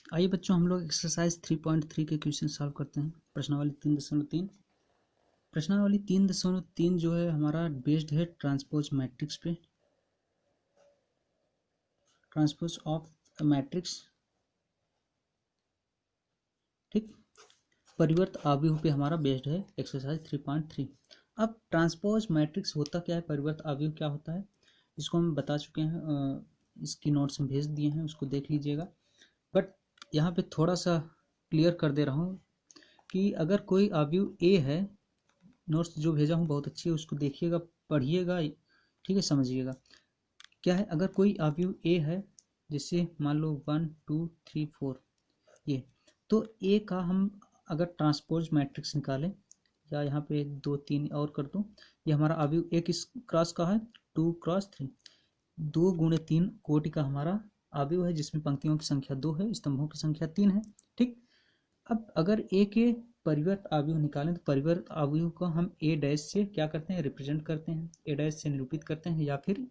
आइए बच्चों, हम लोग एक्सरसाइज 3.3 के क्वेश्चन सॉल्व करते हैं। प्रश्नावली 3.3। प्रश्नावली 3.3 जो है हमारा बेस्ड है ट्रांसपोज मैट्रिक्स पे, ट्रांसपोज ऑफ मैट्रिक्स, ठीक। परिवर्त आव्यूह पे हमारा बेस्ड है एक्सरसाइज 3.3। अब ट्रांसपोज मैट्रिक्स होता क्या है, परिवर्त आव्यूह क्या होता है, इसको हम बता चुके हैं, इसकी नोट्स हम भेज दिए हैं, उसको देख लीजिएगा। बट यहाँ पे थोड़ा सा क्लियर कर दे रहा हूँ कि अगर कोई आव्यूह ए है, नोट्स जो भेजा हूँ बहुत अच्छी है, उसको देखिएगा, पढ़िएगा, ठीक है, समझिएगा। क्या है, अगर कोई आव्यूह ए है, जैसे मान लो 1 2 3 4 ये, तो ए का हम अगर ट्रांसपोज मैट्रिक्स निकालें, या यहाँ पे 2 3 और कर दूँ, ये हमारा आव्यूह ए किस क्रॉस का है, 2 क्रॉस 3, 2 गुणे 3 कोटि का हमारा आव्यूह है, जिसमें पंक्तियों की संख्या 2 है, स्तंभों की संख्या 3 है, ठीक। अब अगर ए के परिवर्त आव्यूह निकालें तो परिवर्त आव्यूह को हम ए डैश से क्या करते हैं, रिप्रेजेंट करते हैं, ए डैश से निरूपित करते हैं, या फिर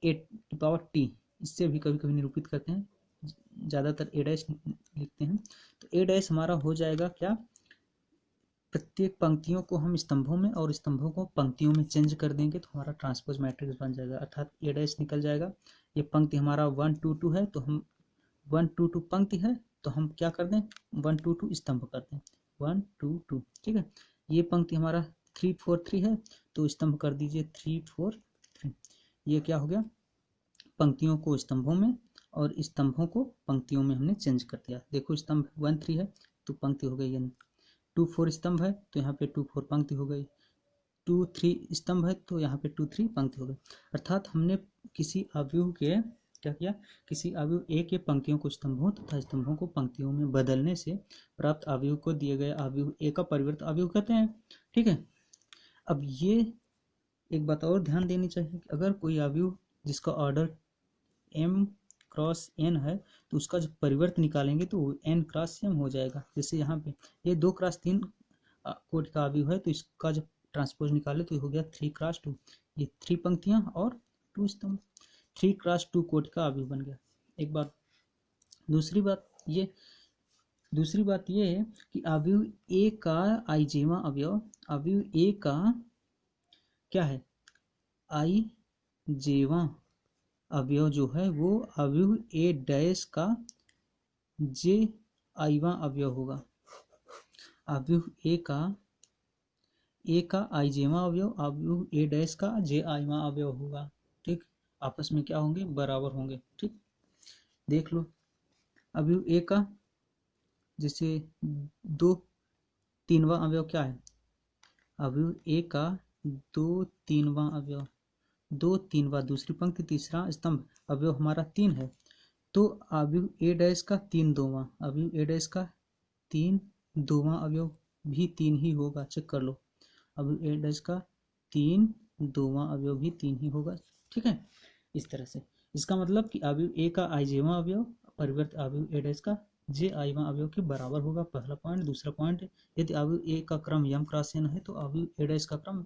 ए टू पावर टी, इससे भी कभी कभी निरूपित करते हैं, ज़्यादातर ए डैश लिखते हैं। तो ए डैश हमारा हो जाएगा क्या, प्रत्येक पंक्तियों को हम स्तंभों में और स्तंभों को पंक्तियों में चेंज कर देंगे तो हमारा ट्रांसपोज मैट्रिक्स बन जाएगा, अर्थात ए डैश निकल जाएगा। ये पंक्ति हमारा 1 2 2 है, तो हम 1 2 2 पंक्ति है, तो हम क्या कर दें, 1 2 2 स्तंभ कर दें, 1 2 2, ठीक है। ये पंक्ति हमारा 3 4 3 है, तो स्तंभ कर दीजिए 3 4 3। ये क्या हो गया, पंक्तियों को स्तंभों में और स्तंभों को पंक्तियों में हमने चेंज कर दिया। देखो, स्तंभ 1 3 है तो पंक्ति हो गई, 2 4 स्तंभ है तो यहाँ पे 2 4 पंक्ति हो गई, 2 3 स्तंभ है तो यहाँ पे 2 3 पंक्ति हो गई। अर्थात हमने किसी आव्यूह के क्या किया, किसी आव्यूह ए के पंक्तियों को स्तंभों तथा स्तंभों को पंक्तियों में बदलने से प्राप्त आव्यूह को दिए गए आव्यूह ए का परिवर्त आव्यूह कहते हैं, ठीक है। अब ये एक बात और ध्यान देनी चाहिए कि अगर कोई आव्यूह जिसका ऑर्डर m क्रॉस n है, तो उसका जब परिवर्त निकालेंगे तो n क्रॉस m हो जाएगा। जैसे यहाँ पे ये 2 क्रॉस 3 कोटि का आव्यूह है, तो इसका जब ट्रांसपोज निकाले तो हो गया 3 क्रॉस 2, ये 3 पंक्तियां और 2 स्तंभ, 3 क्रॉस 2 कोटि का आव्यूह बन गया। एक बात, दूसरी बात ये है कि आव्यूह ए का आईजेवा अवयव, आव्यूह ए का क्या है, आईजेवा अवयव जो है वो आव्यूह ए डैश का जे आईवा अवयव होगा। आव्यूह ए का आईजेवा अवयव आव्यूह ए डैश का जे आईवा अवयव होगा, ठीक। आपस में क्या होंगे, बराबर होंगे, ठीक। देख लो, आव्यूह ए का जैसे 2 3वां अवयव क्या है, आव्यूह ए का 2 3वां अवयव, 2 3वां दूसरी पंक्ति तीसरा स्तंभ अवयव हमारा 3 है, तो आव्यूह ए डैश का 3 2वां, आव्यूह ए डैश का 3 2वां अवयव भी 3 ही होगा, चेक कर लो, आव्यूह ए डैश का 3 2वां अवयव भी 3 ही होगा, ठीक है। इस तरह से इसका मतलब कि आव्यूह ए का आईजेवा अवयव परिवर्त आव्यूह ए डैश का जे आईवा अवयव के बराबर होगा, पहला पॉइंट। दूसरा पॉइंट, यदि आव्यूह ए का क्रम m क्रॉस n है तो आव्यूह ए डैश का क्रम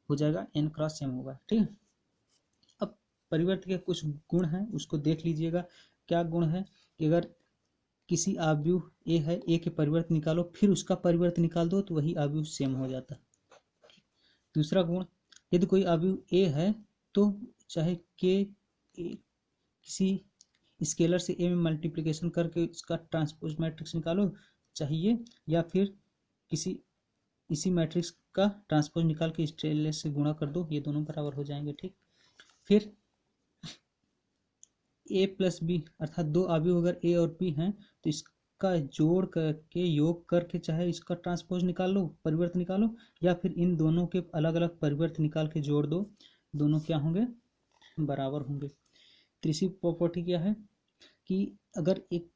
हो जाएगा n क्रॉस m होगा, ठीक है। अब परिवर्त के कुछ गुण हैं, उसको देख लीजिएगा। क्या गुण है कि अगर किसी आव्यूह ए है, ए के परिवर्त निकालो फिर उसका परिवर्त निकाल दो तो वही आव्यूह सेम हो जाता है। दूसरा गुण, यदि कोई आव्यूह ए है तो चाहे के किसी स्केलर से ए में मल्टीप्लिकेशन करके इसका ट्रांसपोज मैट्रिक्स निकालो चाहिए, या फिर किसी इसी मैट्रिक्स का ट्रांसपोज निकाल के स्केलर से गुणा कर दो, ये दोनों बराबर हो जाएंगे, ठीक। फिर ए प्लस बी, अर्थात 2 आव्यूह अगर ए और बी हैं तो इसका जोड़ करके योग करके चाहे इसका ट्रांसपोज निकाल लो, परिवर्त निकालो, या फिर इन दोनों के अलग अलग परिवर्त निकाल के जोड़ दो, दोनों क्या होंगे, बराबर होंगे। तीसरी प्रॉपर्टी क्या है कि अगर एक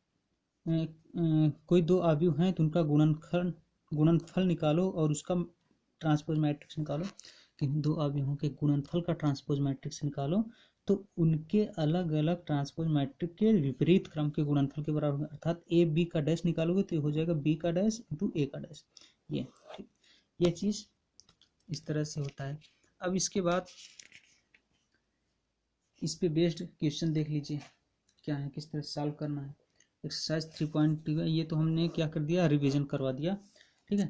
कोई 2 आव्यूह हैं तो उनका गुणनफल निकालो और उसका ट्रांसपोज मैट्रिक्स निकालो, कि 2 आव्यूहों के गुणनफल का ट्रांसपोज मैट्रिक्स निकालो तो उनके अलग अलग ट्रांसपोज मैट्रिक्स के विपरीत क्रम के गुणनफल के बराबर होगा, अर्थात ए बी का डैश निकालोगे तो हो जाएगा बी का डैश इंटू ए का डैश, ये ठीक, ये चीज़ इस तरह से होता है। अब इसके बाद इस पे बेस्ड क्वेश्चन देख लीजिए क्या है, किस तरह सॉल्व करना है। एक्सरसाइज 3.2 ये तो हमने क्या कर दिया, रिवीजन करवा दिया, ठीक है,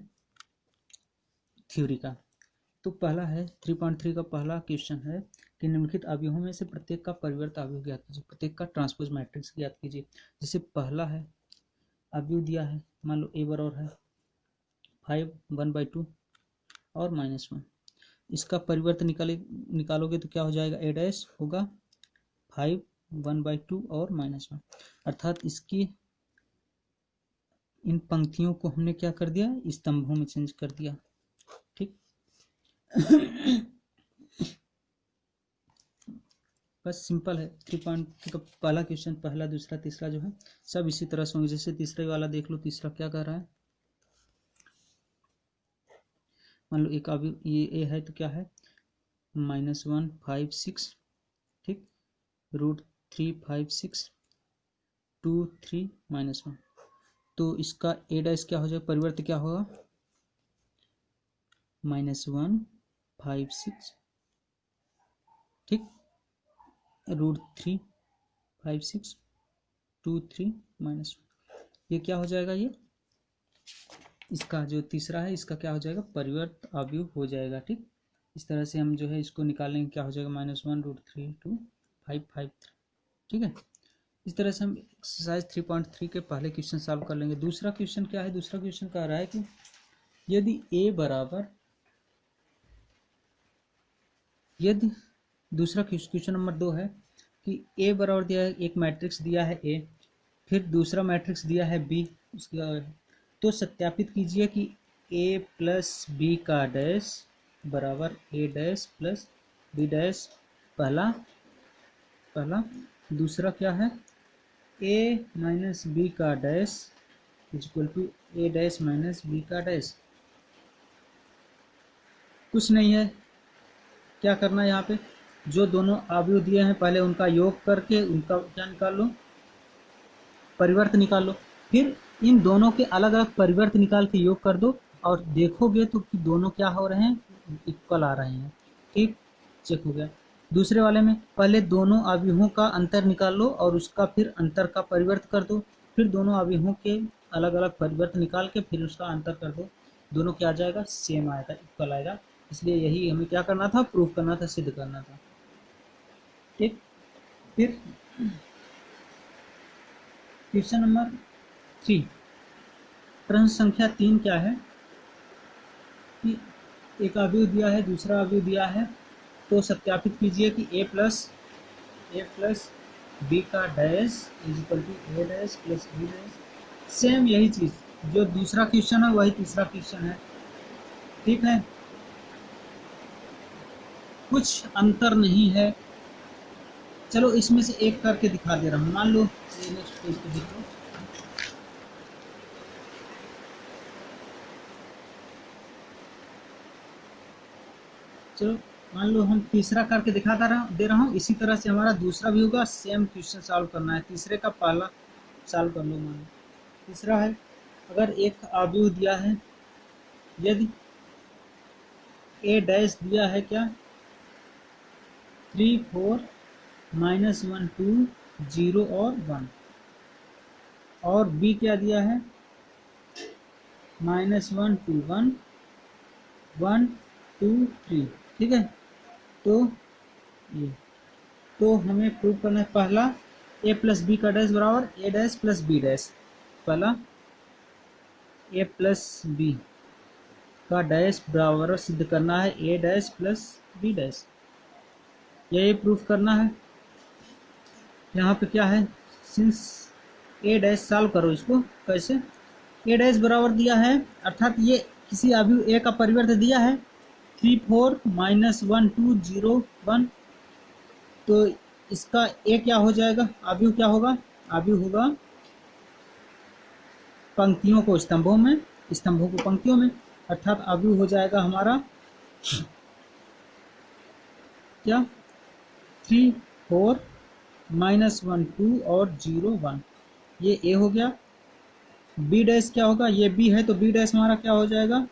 थ्योरी का। तो पहला है 3.3 का पहला क्वेश्चन है कि निम्नलिखित अवयवों में से प्रत्येक का परिवर्त अवयव ज्ञात कीजिए, प्रत्येक का ट्रांसपोज मैट्रिक्स ज्ञात कीजिए। जैसे पहला है अवयव दिया है, मान लो ए बराबर है 5 1/2 और -1, इसका परिवर्त निकालोगे तो क्या हो जाएगा, ए डैश होगा 5 1/2 और -1, अर्थात इसकी इन पंक्तियों को हमने क्या कर दिया, स्तंभों में चेंज कर दिया, ठीक। बस सिंपल है। 3.3 का पहला क्वेश्चन, पहला दूसरा तीसरा जो है सब इसी तरह से होंगे। जैसे तीसरे वाला देख लो, तीसरा क्या कर रहा है, मान लो एक अभी ये ए है तो क्या है -1 5 6, ठीक, √3 5 6 2 3 -1, तो इसका ए डैश क्या हो जाएगा, परिवर्त क्या होगा, -1 5 6, ठीक, √3 5 6 2 3 -1, ये क्या हो जाएगा, ये इसका जो तीसरा है इसका क्या हो जाएगा, परिवर्त अवयव हो जाएगा, ठीक। इस तरह से हम जो है इसको निकालेंगे, क्या हो जाएगा, -1 √3 2 5 5 3, ठीक है। इस तरह से हम एक्सरसाइज 3.3 के पहले क्वेश्चन सॉल्व कर लेंगे। दूसरा क्वेश्चन क्या है, दूसरा क्वेश्चन कह रहा है कि यदि ए बराबर, यदि दूसरा क्वेश्चन नंबर 2 है कि ए बराबर दिया है, एक मैट्रिक्स दिया है ए, फिर दूसरा मैट्रिक्स दिया है बी, उसका तो सत्यापित कीजिए कि ए प्लस बी का डैश बराबर A dash plus B dash, पहला, दूसरा क्या है, ए माइनस बी का dash equal to A dash minus B का डैश। कुछ नहीं है, क्या करना है, यहाँ पे जो दोनों अवयव दिए हैं पहले उनका योग करके उनका क्या निकाल लो, परिवर्त निकाल लो, फिर इन दोनों के अलग अलग परिवर्त निकाल के योग कर दो और देखोगे तो कि दोनों क्या हो रहे हैं, इक्वल आ रहे हैं, ठीक, चेक हो गया। दूसरे वाले में पहले दोनों अवयवों का अंतर निकाल लो और उसका फिर अंतर का परिवर्त कर दो, फिर दोनों अवयवों के अलग अलग परिवर्त निकाल के फिर उसका अंतर कर दो, दोनों क्या आ जाएगा, सेम आएगा, इक्वल आएगा। इसलिए यही हमें क्या करना था, प्रूफ करना था, सिद्ध करना था, ठीक। फिर क्वेश्चन नंबर 3, प्रश्न संख्या 3 क्या है कि एक अवयव दिया है, दूसरा अवयव दिया है, तो सत्यापित कीजिए कि ए प्लस बी का dash equal to A dash plus B dash. Same यही चीज जो दूसरा क्वेश्चन है वही तीसरा क्वेश्चन है, ठीक है, कुछ अंतर नहीं है। चलो इसमें से एक करके दिखा दे रहा हूँ, मान लो ये नेक्स्ट पेज पे देखो, चलो मान लो हम तीसरा करके दे रहा हूँ, इसी तरह से हमारा दूसरा भी होगा, सेम क्वेश्चन सॉल्व करना है। तीसरे का पहला सॉल्व कर लो, मान लो तीसरा है, अगर एक अवयव दिया है, यदि ए डैश दिया है क्या 3 4 -1 2 0 और 1, और बी क्या दिया है -1 2 1 1 2 3, ठीक है। तो ये तो हमें प्रूव करना है, पहला ए प्लस बी का डैश बराबर A dash plus B dash, पहला ए प्लस बी का डैश बराबर सिद्ध करना है ए डैश प्लस बी डैश, यही प्रूफ करना है। यहाँ पे क्या है, सिंस ए डैश सॉल्व करो इसको, कैसे, ए डैश बराबर दिया है, अर्थात ये किसी अवयव ए का परिवर्त दिया है 3 4 -1 2 0 1, तो इसका ए क्या हो जाएगा, अवयव क्या होगा, अवयव होगा पंक्तियों को स्तंभों में, स्तंभों को पंक्तियों में, अर्थात अवयव हो जाएगा हमारा क्या 3 4 -1 2 और 0 1, ये ए हो गया। बी डैश क्या होगा, ये बी है तो बी डैश हमारा क्या हो जाएगा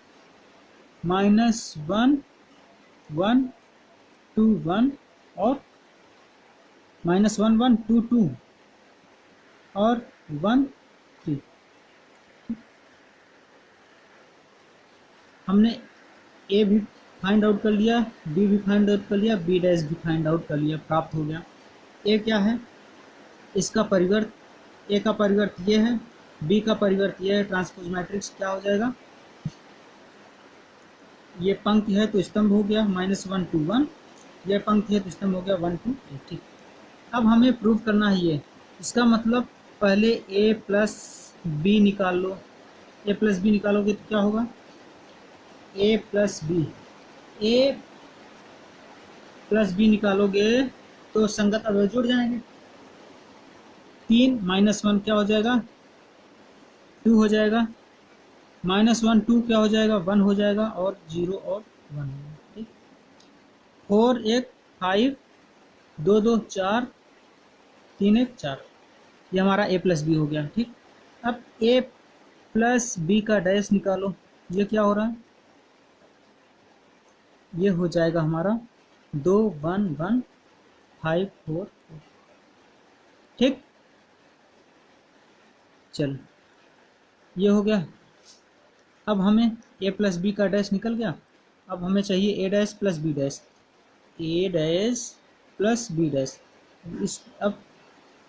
-1 1 2 1 और -1 1 2 2 और 1 3। हमने ए भी फाइंड आउट कर लिया, बी भी फाइंड आउट कर लिया, बी डैश भी फाइंड आउट कर लिया, प्राप्त हो गया। ए क्या है, इसका परिवर्त, ए का परिवर्त ये है, बी का परिवर्त ये है, ट्रांसपोज मैट्रिक्स क्या हो जाएगा, ये पंक्ति है तो स्तंभ हो गया -1 to 1, यह पंक्ति है तो स्तंभ हो गया 1 to 8। ठीक, अब हमें प्रूव करना है ये, इसका मतलब पहले ए प्लस बी निकाल लो, ए प्लस बी निकालोगे तो क्या होगा, ए प्लस बी, ए प्लस बी निकालोगे तो संगत अवयव जुड़ जाएंगे, 3 -1 क्या हो जाएगा, 2 हो जाएगा, -1 2 क्या हो जाएगा, 1 हो जाएगा, और 0 और 1 हो जाएगा। ठीक, 4 1 5, 2 2 4, 3 1 4, ये हमारा ए प्लस बी हो गया। ठीक, अब ए प्लस बी का डैश निकालो, ये क्या हो रहा है, ये हो जाएगा हमारा 2 1 1 5 4 4। ठीक, चल ये हो गया। अब हमें ए प्लस बी का डैश निकल गया, अब हमें चाहिए ए डैश प्लस बी डैश, ए डैश प्लस बी डैश। इस अब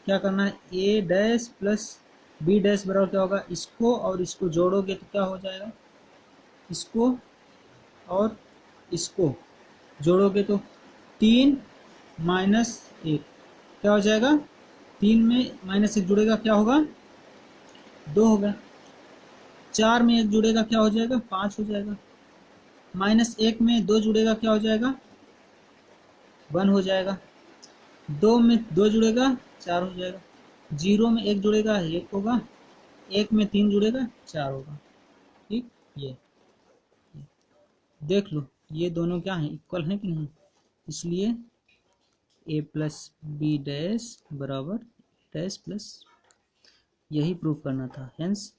क्या करना है, ए डैश प्लस बी डैश बराबर क्या होगा, इसको और इसको जोड़ोगे तो क्या हो जाएगा, इसको और इसको जोड़ोगे तो 3 -1 क्या हो जाएगा, 3 में -1 जुड़ेगा क्या होगा, 2 होगा, 4 में 1 जुड़ेगा क्या हो जाएगा, 5 हो जाएगा, -1 में 2 जुड़ेगा क्या हो जाएगा, 1 हो जाएगा, 2 में 2 जुड़ेगा 4 हो जाएगा, 0 में 1 जुड़ेगा 1 होगा, 1 में 3 जुड़ेगा 4 होगा। ठीक, ये देख लो, ये दोनों क्या हैं, इक्वल हैं कि नहीं, इसलिए ए प्लस बी डैश बराबर डैश प्लस, यही प्रूव करना था, हेंस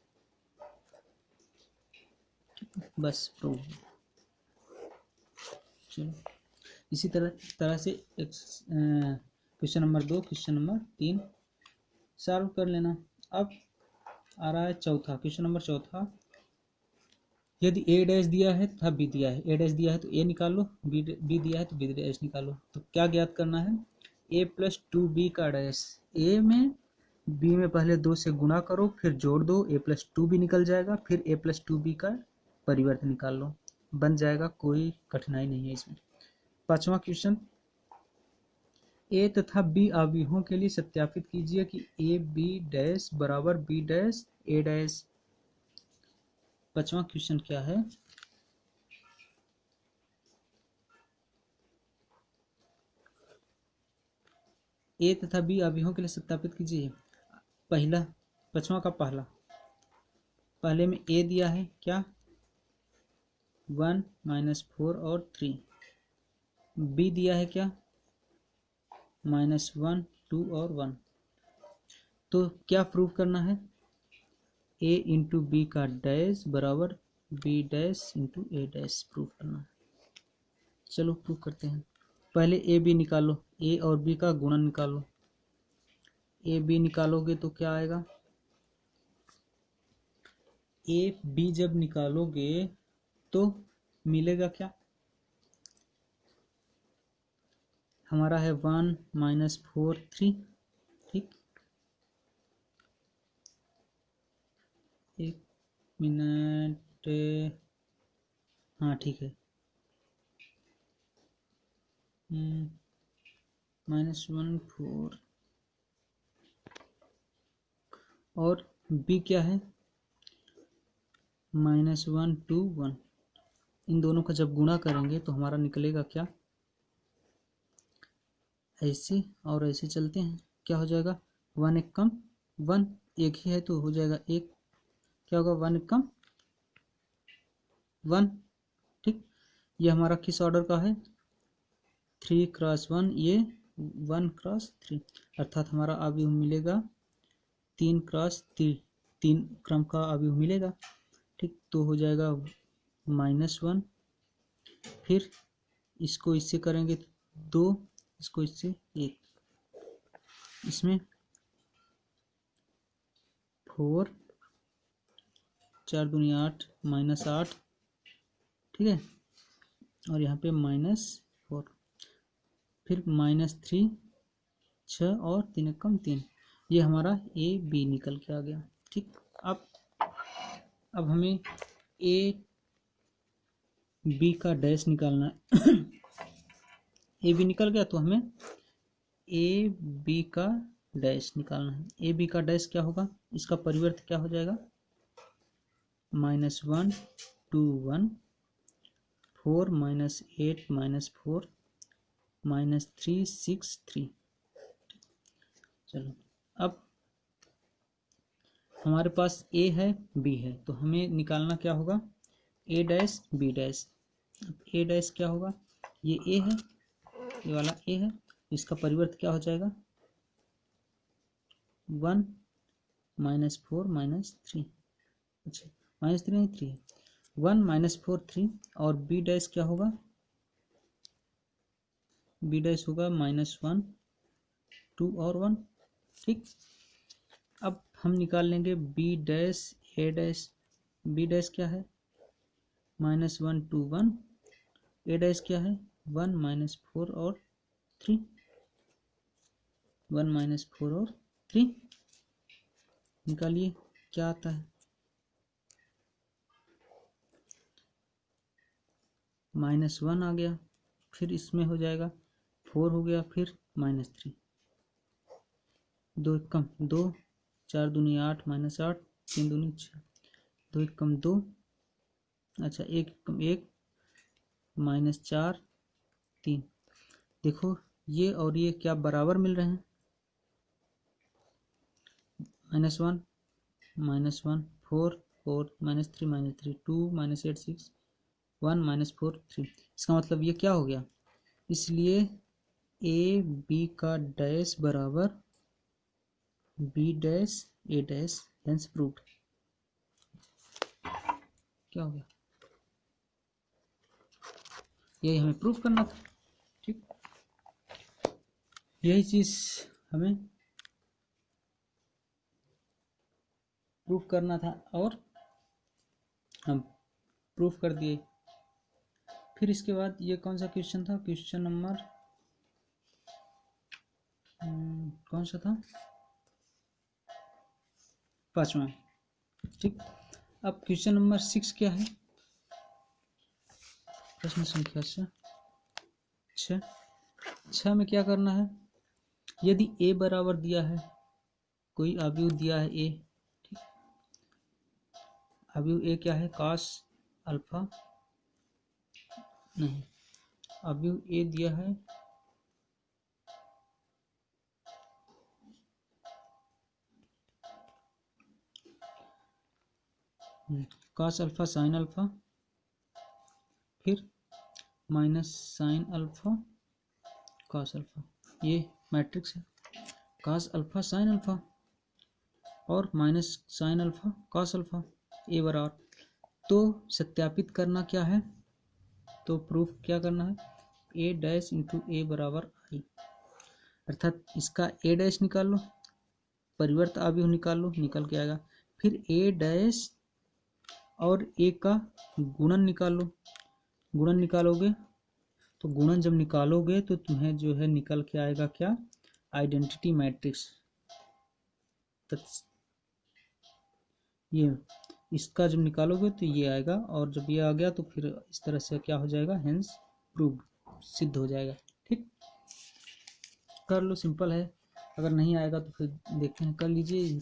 बस प्रूव। चलो इसी तरह से question number 2, question number 3 solve कर लेना। अब आ रहा है चौथा, क्वेश्चन नंबर चौथा, यदि ए डैश दिया है तथा बी दिया है, ए डैश दिया है तो ए निकाल लो, बी दिया है तो बी डैश निकालो। तो क्या ज्ञात करना है, ए प्लस 2b का डैश, ए में बी में पहले 2 से गुणा करो, फिर जोड़ दो, ए प्लस 2b निकल जाएगा, फिर ए प्लस 2b का परिवर्त निकाल लो, बन जाएगा, कोई कठिनाई नहीं है इसमें। पांचवा क्वेश्चन, ए तथा बी अवयवों के लिए सत्यापित कीजिए कि ए बी डैश बराबर बी डैश ए डैश। पांचवा क्वेश्चन क्या है, ए तथा बी अवयवों के लिए सत्यापित कीजिए। पहला, पांचवा का पहले में ए दिया है क्या, 1 -4 और 3, बी दिया है क्या, -1 2 और 1। तो क्या प्रूव करना है, ए इंटू बी का डैश बराबर बी डैश इंटू ए डैश प्रूव करना है। चलो प्रूव करते हैं, पहले ए बी निकालो, ए और बी का गुणन निकालो, ए बी निकालोगे तो क्या आएगा, ए बी जब निकालोगे तो मिलेगा क्या, हमारा है 1 -4 3। ठीक, एक मिनट, हाँ ठीक है, -1 4 और बी क्या है, -1 2 1। इन दोनों का जब गुणा करेंगे तो हमारा निकलेगा क्या, ऐसे और ऐसे चलते हैं, क्या हो जाएगा, 1 एक कम 1, एक ही है तो हो जाएगा एक, क्या होगा 1 एक कम 1। ठीक, ये हमारा किस ऑर्डर का है, 3 क्रॉस 1, ये 1 क्रॉस 3, अर्थात हमारा अवयव मिलेगा 3 क्रॉस 3 क्रम का अवयव मिलेगा। ठीक, तो हो जाएगा -1, फिर इसको इससे करेंगे 2, इसको इससे 1, इसमें 4 4 दूनी 8 -8, ठीक है, और यहाँ पे -4, फिर -3 6 और 3 कम 3, ये हमारा ए बी निकल के आ गया। ठीक, अब हमें ए बी का डैश निकालना है। ए बी निकल गया तो हमें ए बी का डैश निकालना है। ए बी का डैश क्या होगा, इसका परिवर्त क्या हो जाएगा, -1 2 1 4 -8 -4 -3 6 3। चलो, अब हमारे पास ए है बी है, तो हमें निकालना क्या होगा, ए डैश बी डैश। अब ए डैश क्या होगा, ये ए है, ये वाला ए है, इसका परिवर्त क्या हो जाएगा, 1 -4 -3, अच्छा -3 नहीं 3 है, 1 -4 3, और बी डैश क्या होगा, बी डैश होगा -1 2 और 1। ठीक, अब हम निकाल लेंगे बी डैश ए डैश। बी डैश क्या है, -1 2 1, ए डैश क्या है, 1 -4 और 3, 1 -4 और 3। निकालिए क्या आता है, -1 आ गया, फिर इसमें हो जाएगा 4 हो गया, फिर -3, 2 कम 2, 4 दूनी 8 -8, 3 दूनी 6, 2 कम 2, अच्छा 1 कम 1, -4 3। देखो ये और ये क्या बराबर मिल रहे हैं, -1 -1 4 4 -3 -3 2 -8 6 1 -4 3। इसका मतलब ये क्या हो गया, इसलिए ए बी का डैश बराबर बी डैश ए डैश, हेंस प्रूव्ड। क्या हो गया, यही हमें प्रूव करना था। ठीक, यही चीज हमें प्रूफ करना था और हम प्रूफ कर दिए। फिर इसके बाद ये कौन सा क्वेश्चन था, क्वेश्चन नंबर कौन सा था, 5वां। ठीक, अब क्वेश्चन नंबर 6 क्या है, प्रश्न संख्या 6 में क्या करना है, यदि ए बराबर दिया है, कोई अवयव दिया है ए, ठीक, अवयव ए क्या है, cos अल्फा, नहीं, अवयव ए दिया है cos अल्फा sin अल्फा, फिर minus sine alpha cos alpha, ये मैट्रिक्स है, cos अल्फा sin अल्फा और minus sine alpha cos alpha, A बराबर। तो सत्यापित करना क्या है, तो प्रूफ क्या करना है, ए डैश इंटू ए बराबर आई, अर्थात इसका ए डैश निकाल लो, परिवर्त अवयव निकाल लो, निकल के आएगा, फिर ए डैश और ए का गुणन निकाल लो, गुणन निकालोगे तो गुणन जब निकालोगे तो तुम्हें जो है निकल के आएगा क्या, आइडेंटिटी मैट्रिक्स। ये इसका जब निकालोगे तो ये आएगा, और जब ये आ गया तो फिर इस तरह से क्या हो जाएगा, हेंस प्रूव्ड, सिद्ध हो जाएगा। ठीक, कर लो, सिंपल है, अगर नहीं आएगा तो फिर देखते हैं, कर लीजिए,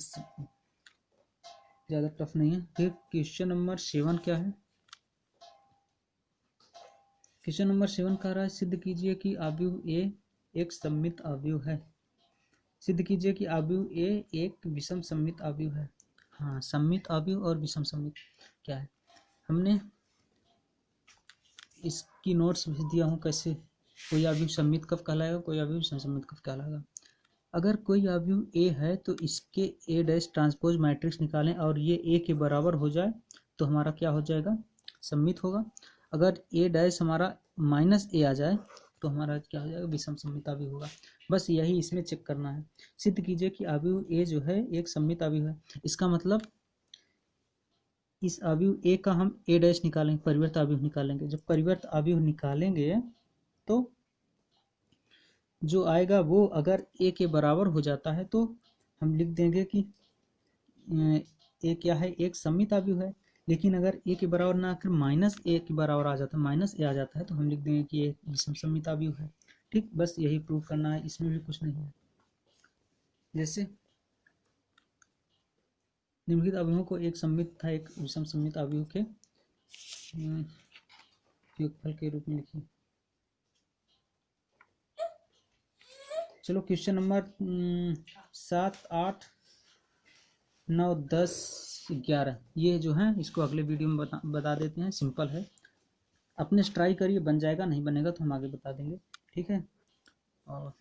ज़्यादा टफ नहीं है। फिर क्वेश्चन नंबर 7 क्या है, क्वेश्चन नंबर 7 कह रहा है सिद्ध कीजिए कि अवयव ए एक सममित अवयव है, सिद्ध कीजिए कि अवयव ए एक विषम सममित अवयव है। हाँ, सममित अवयव और विषम सममित क्या है, हमने इसकी नोट्स भेज दिया हूँ, कैसे कोई अवयव सममित कब कहलाएगा, कोई अवयव विषम सममित कब कहलाएगा। अगर कोई अवयव ए है तो इसके ए डैश ट्रांसपोज मैट्रिक्स निकालें और ये ए के बराबर हो जाए तो हमारा क्या हो जाएगा, सममित होगा। अगर ए डैश हमारा माइनस ए आ जाए तो हमारा क्या हो जाएगा, विषम सममित अवयव होगा। बस यही इसमें चेक करना है। सिद्ध कीजिए कि अवयव ए जो है एक सममित अवयव है। इसका मतलब इस अवयव ए का हम ए डैश निकालेंगे, परिवर्त अवयव निकालेंगे। जब परिवर्त अवयव निकालेंगे तो जो आएगा वो अगर ए के बराबर हो जाता है तो हम लिख देंगे कि ए क्या है, एक सममित अवयव है। लेकिन अगर ए के बराबर ना आकर माइनस ए के बराबर आ जाता है, माइनस ए आ जाता है, तो हम लिख देंगे कि ये विषम सममित अवयव है। ठीक, बस यही प्रूव करना है, इसमें भी कुछ नहीं है। जैसे निम्नलिखित अवयवों को एक सममित तथा एक विषम सममित अवयव के योगफल के रूप में लिखिए। चलो क्वेश्चन नंबर 7, 8, 9, 10, 11 ये जो है इसको अगले वीडियो में बता देते हैं। सिंपल है, अपने ट्राई करिए, बन जाएगा, नहीं बनेगा तो हम आगे बता देंगे। ठीक है। और